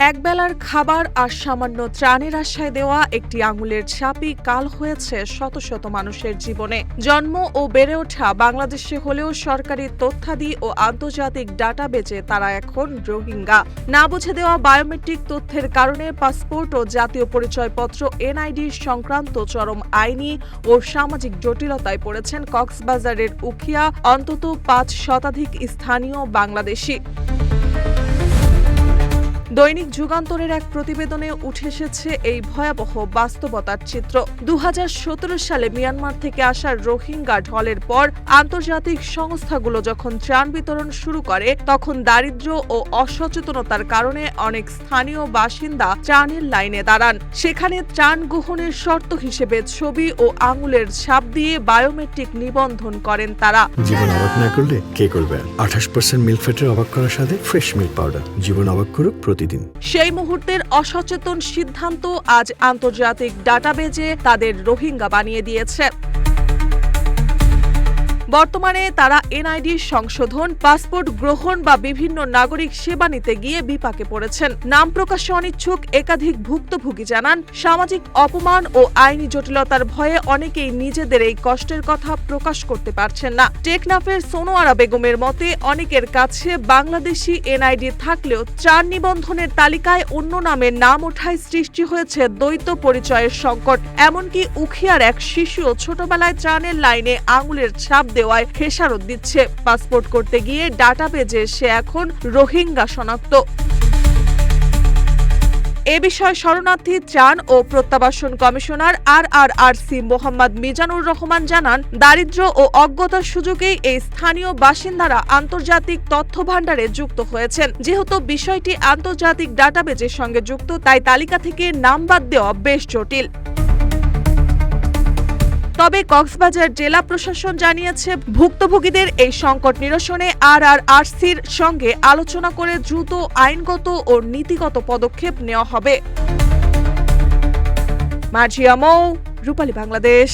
একবেলার খাবার আর সামান্য ত্রাণের আশায় দেওয়া একটি আঙুলের ছাপই কাল হয়েছে শত শত মানুষের জীবনে। জন্ম ও বেড়ে ওঠা বাংলাদেশে হলেও সরকারি তথ্যাদি ও আন্তর্জাতিক ডাটাবেজে তারা এখন রোহিঙ্গা। না বুঝে দেওয়া বায়োমেট্রিক তথ্যের কারণে পাসপোর্ট ও জাতীয় পরিচয়পত্র এনআইডি সংক্রান্ত চরম আইনি ও সামাজিক জটিলতায় পড়েছেন কক্সবাজারের উখিয়া অন্তত ৫ শতাধিক স্থানীয় বাংলাদেশি। দৈনিক যুগান্তরের এক প্রতিবেদনে উঠে এসেছে এই ভয়াবহ বাস্তবতার চিত্র। ২০১৭ সালে মিয়ানমার থেকে আসা রোহিঙ্গা ঢলের পর আন্তর্জাতিক সংস্থাগুলো যখন ত্রাণ বিতরণ শুরু করে, তখন দারিদ্র্য ও অসচেতনতার কারণে অনেক স্থানীয় বাসিন্দা ত্রাণের লাইনে দাঁড়ান। সেখানে ত্রাণ গ্রহণের শর্ত হিসেবে ছবি ও আঙুলের ছাপ দিয়ে বায়োমেট্রিক নিবন্ধন করেন তারা। জীবন অবাক না করলে কে করবে? 28% মিল্ক ফ্যাটের অবাক করার সাথে ফ্রেশ মিল্ক পাউডার। জীবন অবাক করুক প্রতিদিন। সেই মুহূর্তের অসচেতন সিদ্ধান্ত আজ আন্তর্জাতিক ডাটাবেজে তাদের রোহিঙ্গা বানিয়ে দিয়েছে। বর্তমানে তারা এনআইডি সংশোধন, পাসপোর্ট গ্রহণ বা বিভিন্ন নাগরিক সেবা নিতে গিয়ে বিপাকে পড়েছেন। নাম প্রকাশে অনিচ্ছুক একাধিক ভুক্তভোগী জানান, সামাজিক অপমান ও আইনি জটিলতার ভয়ে অনেকেই নিজেদের এই কষ্টের কথা প্রকাশ করতে পারছেন না। টেকনাফের সোনোয়ারা বেগমের মতে, অনেকের কাছে বাংলাদেশি এনআইডি থাকলেও ত্রাণ নিবন্ধনের তালিকায় অন্য নামের নাম ওঠায় সৃষ্টি হয়েছে দ্বৈত পরিচয়ের সংকট। এমনকি উখিয়ার এক শিশুও ছোটবেলায় ত্রাণের লাইনে আঙুলের ছাপ দেওয়ায় খেসারত দিচ্ছে। পাসপোর্ট করতে গিয়ে ডাটাবেজে সে এখন রোহিঙ্গা শনাক্ত। এ বিষয়ে শরণার্থী ত্রাণ ও প্রত্যাবাসন কমিশনার RRRC মোহাম্মদ মিজানুর রহমান জানান, দারিদ্র্য ও অজ্ঞতার সুযোগেই এই স্থানীয় বাসিন্দারা আন্তর্জাতিক তথ্য ভাণ্ডারে যুক্ত হয়েছেন। যেহেতু বিষয়টি আন্তর্জাতিক ডাটাবেজের সঙ্গে যুক্ত, তাই তালিকা থেকে নাম বাদ দেওয়া বেশ জটিল। তবে কক্সবাজার জেলা প্রশাসন জানিয়েছে, ভুক্তভোগীদের এই সংকট নিরসনে RRRCর সঙ্গে আলোচনা করে দ্রুত আইনগত ও নীতিগত পদক্ষেপ নেওয়া হবে। মার্জিয়া মৌ, রূপালী বাংলাদেশ।